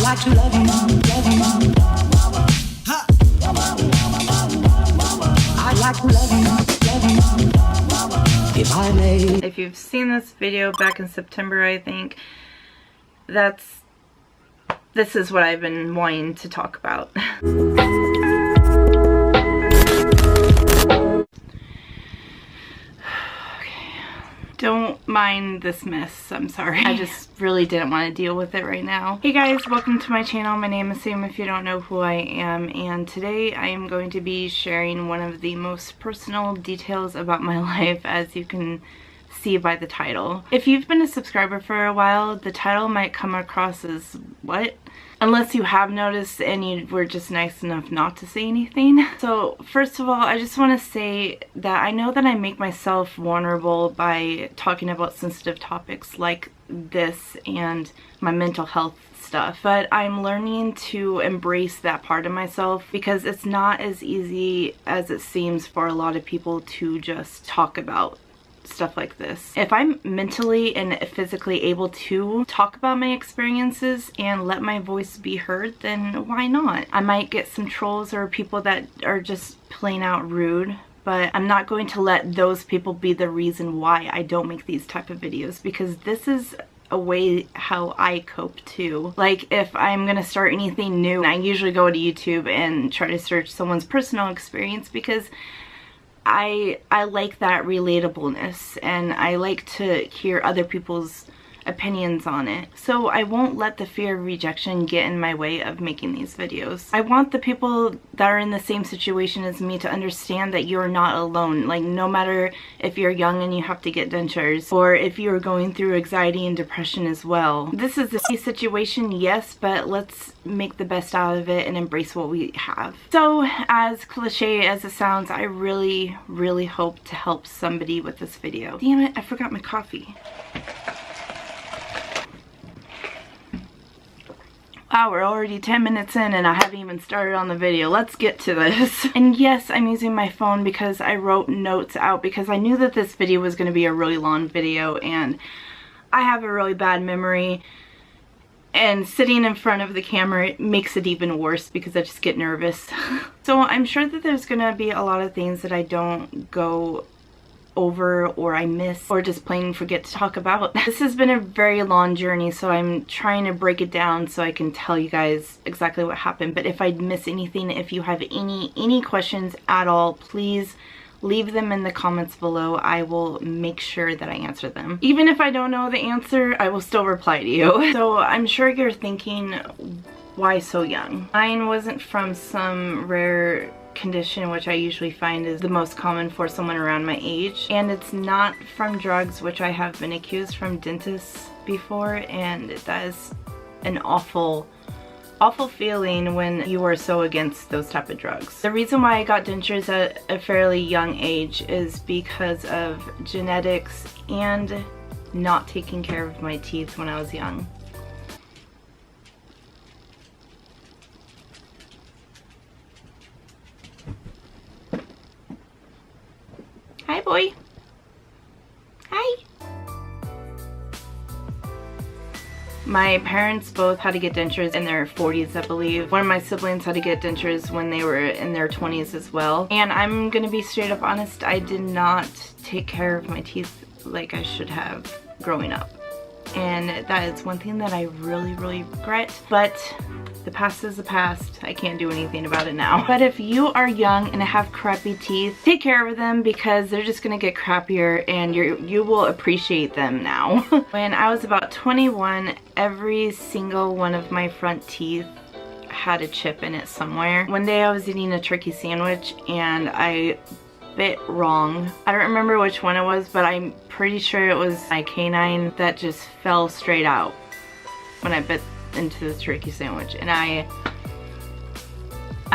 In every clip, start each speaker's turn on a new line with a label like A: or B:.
A: like to love you, love you. I'd like to love you, if I may.
B: If you've seen this video back in September, I think, this is what I've been wanting to talk about. Don't mind this mess, I'm sorry. I just really didn't want to deal with it right now. Hey guys, welcome to my channel. My name is Sam if you don't know who I am, and today I am going to be sharing one of the most personal details about my life, as you can see by the title. If you've been a subscriber for a while, the title might come across as what? Unless you have noticed and you were just nice enough not to say anything. So first of all, I just want to say that I know that I make myself vulnerable by talking about sensitive topics like this and my mental health stuff, but I'm learning to embrace that part of myself because it's not as easy as it seems for a lot of people to just talk about stuff like this. If I'm mentally and physically able to talk about my experiences and let my voice be heard, then why not? I might get some trolls or people that are just plain out rude, but I'm not going to let those people be the reason why I don't make these type of videos, because this is a way how I cope too. Like if I'm gonna start anything new, I usually go to YouTube and try to search someone's personal experience because I like that relatableness, and I like to hear other people's opinions on it. So I won't let the fear of rejection get in my way of making these videos. I want the people that are in the same situation as me to understand that you're not alone. Like no matter if you're young and you have to get dentures, or if you're going through anxiety and depression as well. This is a situation, yes, but let's make the best out of it and embrace what we have. So as cliche as it sounds, I really hope to help somebody with this video. Damn it, I forgot my coffee. Wow, we're already 10 minutes in and I haven't even started on the video. Let's get to this. And yes, I'm using my phone because I wrote notes out because I knew that this video was going to be a really long video and I have a really bad memory. And sitting in front of the camera makes it even worse because I just get nervous. So I'm sure that there's going to be a lot of things that I don't go over or I miss or just plain forget to talk about. This has been a very long journey, so I'm trying to break it down so I can tell you guys exactly what happened. But if I miss anything, if you have any questions at all, please leave them in the comments below. I will make sure that I answer them. Even if I don't know the answer, I will still reply to you. So I'm sure you're thinking, why so young? Mine wasn't from some rare condition, which I usually find is the most common for someone around my age, and it's not from drugs, which I have been accused from dentists before, and that is an awful feeling when you are so against those type of drugs. The reason why I got dentures at a fairly young age is because of genetics and not taking care of my teeth when I was young. Hi, boy. Hi. My parents both had to get dentures in their 40s, I believe. One of my siblings had to get dentures when they were in their 20s as well. And I'm gonna be straight up honest, I did not take care of my teeth like I should have growing up. And that is one thing that I really regret, but the past is the past. I can't do anything about it now. But if you are young and have crappy teeth, take care of them because they're just gonna get crappier and you will appreciate them now. When I was about 21, every single one of my front teeth had a chip in it somewhere. One day I was eating a turkey sandwich and I bit wrong. I don't remember which one it was, but I'm pretty sure it was my canine that just fell straight out when I bit into the turkey sandwich, and I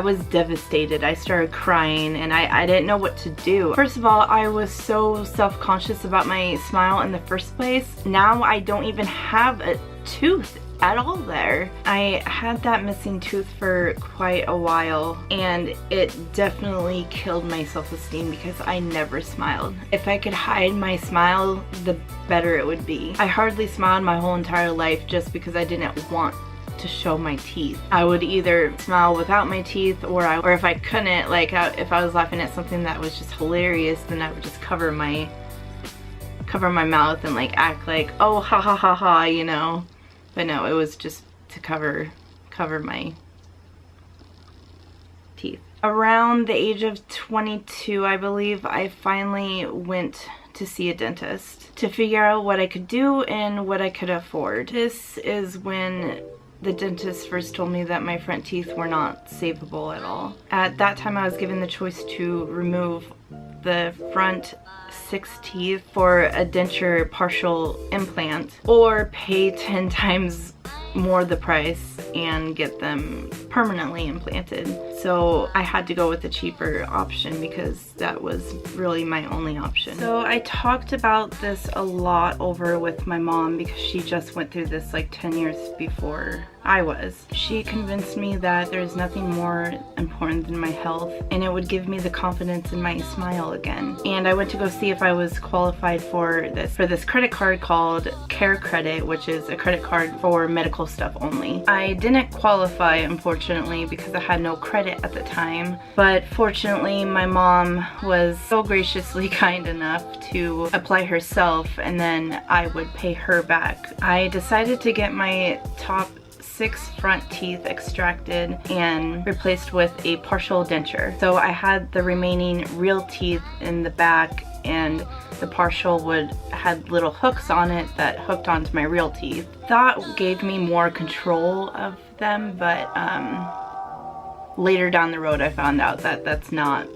B: was devastated. I started crying and I didn't know what to do. First of all, I was so self-conscious about my smile in the first place. Now I don't even have a tooth at all there. I had that missing tooth for quite a while and it definitely killed my self-esteem because I never smiled. If I could hide my smile, the better it would be. I hardly smiled my whole entire life just because I didn't want to show my teeth. I would either smile without my teeth, or if I couldn't, like if I was laughing at something that was just hilarious, then I would just cover my mouth and like act like, oh, ha ha ha ha, you know. But no, it was just to cover my teeth. Around the age of 22, I believe, I finally went to see a dentist to figure out what I could do and what I could afford. This is when the dentist first told me that my front teeth were not savable at all. At that time, I was given the choice to remove the front 6 teeth for a denture partial implant, or pay 10 times more the price and get them permanently implanted. So I had to go with the cheaper option because that was really my only option. So I talked about this a lot over with my mom because she just went through this like 10 years before I was. She convinced me that there's nothing more important than my health, and it would give me the confidence in my smile again. And I went to go see if I was qualified for this credit card called Care Credit, which is a credit card for medical stuff only. I didn't qualify, unfortunately, because I had no credit at the time, but fortunately my mom was so graciously kind enough to apply herself, and then I would pay her back. I decided to get my top 6 front teeth extracted and replaced with a partial denture. So I had the remaining real teeth in the back, and the partial had little hooks on it that hooked onto my real teeth. That gave me more control of them, but later down the road I found out that that's not.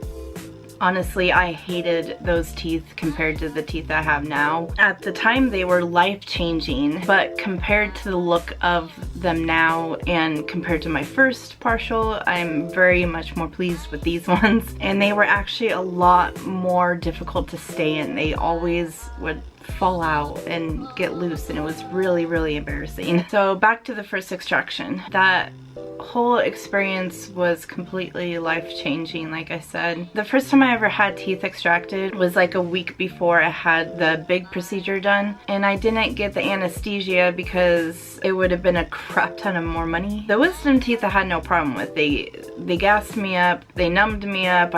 B: Honestly, I hated those teeth compared to the teeth I have now. At the time, they were life-changing, but compared to the look of them now and compared to my first partial, I'm very much more pleased with these ones. And they were actually a lot more difficult to stay in. They always would fall out and get loose, and it was really, really embarrassing. So back to the first extraction. That whole experience was completely life-changing, like I said. The first time I ever had teeth extracted was like a week before I had the big procedure done, and I didn't get the anesthesia because it would have been a crap ton of more money. The wisdom teeth I had no problem with. They gassed me up, they numbed me up.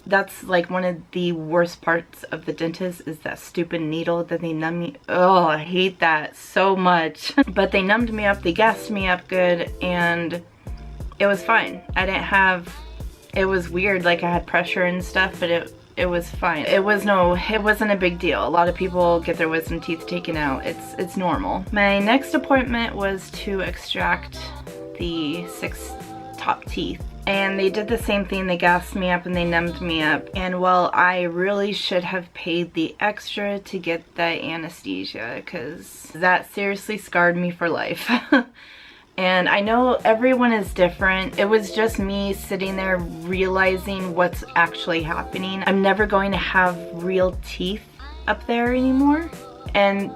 B: That's like one of the worst parts of the dentist, is that stupid needle that they numb me. Oh, I hate that so much. But they numbed me up, they gassed me up good, and it was fine. It was weird, like I had pressure and stuff, but it was fine. It wasn't a big deal. A lot of people get their wisdom teeth taken out. It's normal. My next appointment was to extract the 6 top teeth. And they did the same thing. They gassed me up and they numbed me up. And well, I really should have paid the extra to get the anesthesia, because that seriously scarred me for life. And I know everyone is different. It was just me sitting there realizing what's actually happening. I'm never going to have real teeth up there anymore. And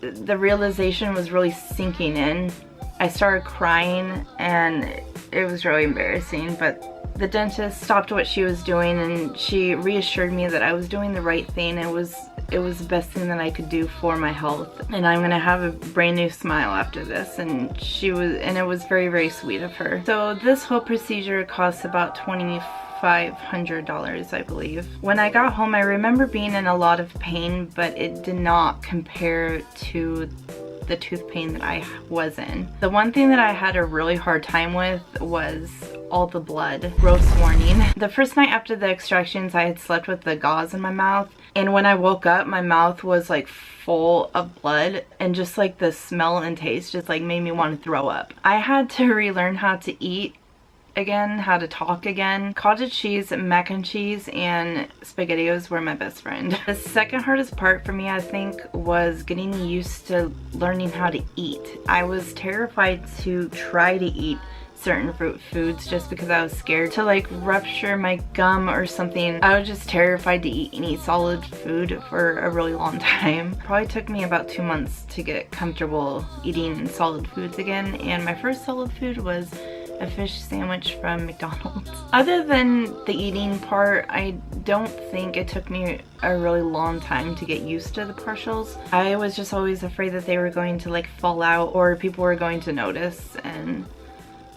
B: the realization was really sinking in. I started crying, and it was really embarrassing, but the dentist stopped what she was doing and she reassured me that I was doing the right thing. It was the best thing that I could do for my health, and I'm gonna have a brand new smile after this. And it was very, very sweet of her. So this whole procedure costs about $2,500, I believe. When I got home, I remember being in a lot of pain, but it did not compare to the tooth pain that I was in. The one thing that I had a really hard time with was all the blood. Gross warning. The first night after the extractions, I had slept with the gauze in my mouth, and when I woke up, my mouth was like full of blood, and just like the smell and taste just like made me want to throw up. I had to relearn how to eat again, how to talk again. Cottage cheese, mac and cheese, and SpaghettiOs were my best friend. The second hardest part for me, I think, was getting used to learning how to eat. I was terrified to try to eat certain fruit foods just because I was scared to like rupture my gum or something. I was just terrified to eat any solid food for a really long time. Probably took me about 2 months to get comfortable eating solid foods again, and my first solid food was a fish sandwich from McDonald's. Other than the eating part, I don't think it took me a really long time to get used to the partials. I was just always afraid that they were going to like fall out or people were going to notice, and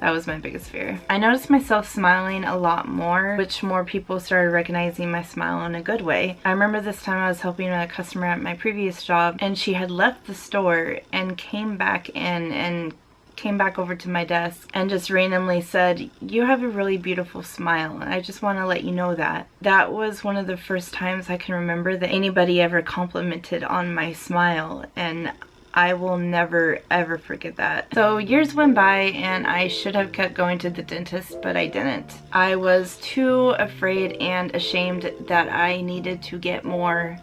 B: that was my biggest fear. I noticed myself smiling a lot more, which more people started recognizing my smile in a good way. I remember this time I was helping a customer at my previous job, and she had left the store and came back in and came back over to my desk and just randomly said, "You have a really beautiful smile, and I just want to let you know that." That was one of the first times I can remember that anybody ever complimented on my smile, and I will never ever forget that. So years went by and I should have kept going to the dentist, but I didn't. I was too afraid and ashamed that I needed to get more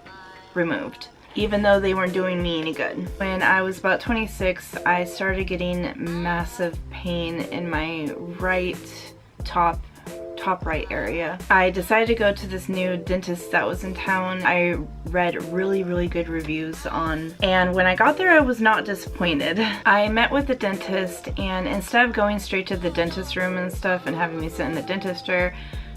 B: removed, even though they weren't doing me any good. When I was about 26, I started getting massive pain in my right top right area. I decided to go to this new dentist that was in town. I read really good reviews on, and when I got there I was not disappointed. I met with the dentist, and instead of going straight to the dentist room and stuff and having me sit in the dentist chair,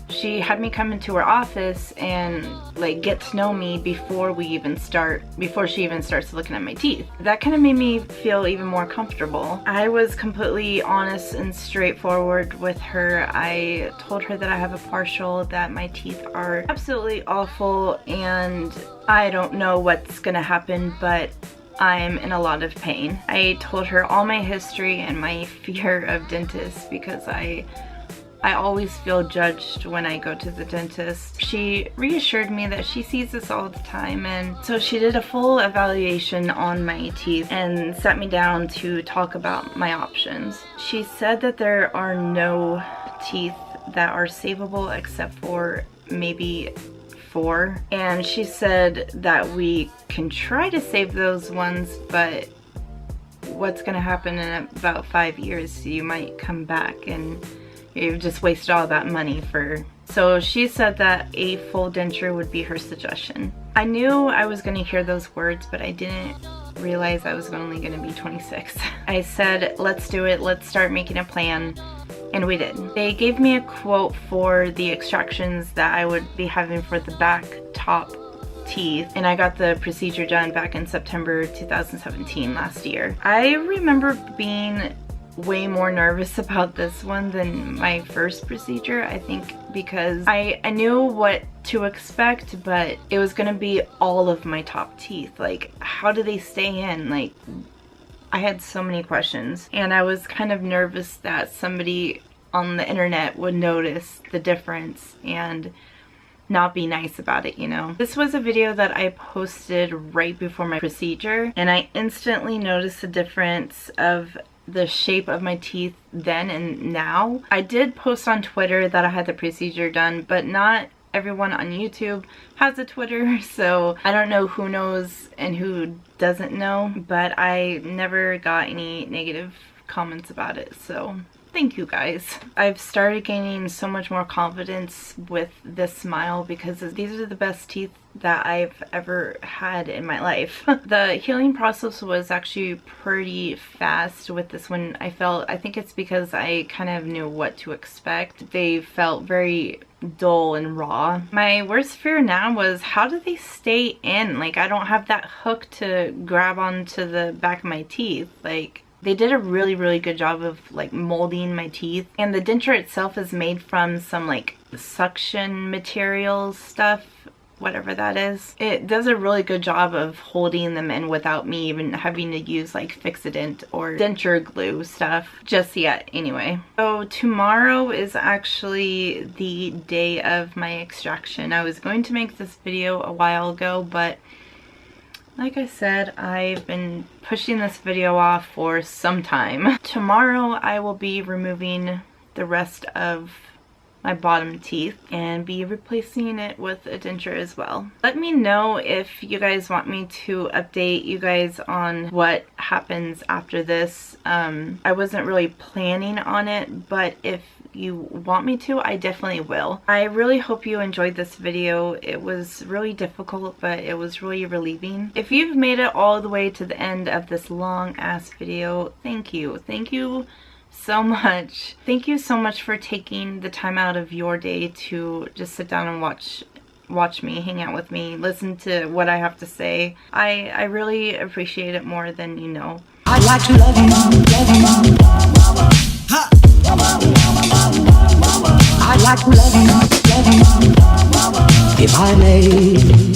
B: she had me come into her office and like get to know me before she even starts looking at my teeth. That kind of made me feel even more comfortable. I was completely honest and straightforward with her. I told her that I have a partial, that my teeth are absolutely awful, and I don't know what's gonna happen, but I'm in a lot of pain. I told her all my history and my fear of dentists because I always feel judged when I go to the dentist. She reassured me that she sees this all the time, and so she did a full evaluation on my teeth and sat me down to talk about my options. She said that there are no teeth that are savable except for maybe 4, and she said that we can try to save those ones, but what's gonna happen in about 5 years? You might come back and you've just wasted all that money for... So she said that a full denture would be her suggestion. I knew I was going to hear those words, but I didn't realize I was only going to be 26. I said, let's do it, let's start making a plan, and we did. They gave me a quote for the extractions that I would be having for the back top teeth, and I got the procedure done back in September 2017, last year. I remember being way more nervous about this one than my first procedure, I think, because I knew what to expect, but it was gonna be all of my top teeth. Like, how do they stay in? Like, I had so many questions, and I was kind of nervous that somebody on the internet would notice the difference and not be nice about it, you know. This was a video that I posted right before my procedure, and I instantly noticed the difference of the shape of my teeth then and now. I did post on Twitter that I had the procedure done, but not everyone on YouTube has a Twitter, so I don't know who knows and who doesn't know, but I never got any negative comments about it, so thank you guys. I've started gaining so much more confidence with this smile because these are the best teeth that I've ever had in my life. The healing process was actually pretty fast with this one. I think it's because I kind of knew what to expect. They felt very dull and raw. My worst fear now was, how do they stay in? Like, I don't have that hook to grab onto the back of my teeth. Like, they did a really good job of like molding my teeth, and the denture itself is made from some like suction material stuff, whatever that is. It does a really good job of holding them in without me even having to use like Fixodent or denture glue stuff just yet anyway. So tomorrow is actually the day of my extraction. I was going to make this video a while ago, but like I said, I've been pushing this video off for some time. Tomorrow I will be removing the rest of my bottom teeth and be replacing it with a denture as well. Let me know if you guys want me to update you guys on what happens after this. I wasn't really planning on it, but if you want me to, I definitely will. I really hope you enjoyed this video. It was really difficult, but it was really relieving. If you've made it all the way to the end of this long ass video, thank you. Thank you so much. Thank you so much for taking the time out of your day to just sit down and watch me, hang out with me, listen to what I have to say. I really appreciate it more than you know.
A: I'd like to love you, love you. Ha. I'd like to love you, love you. If I may.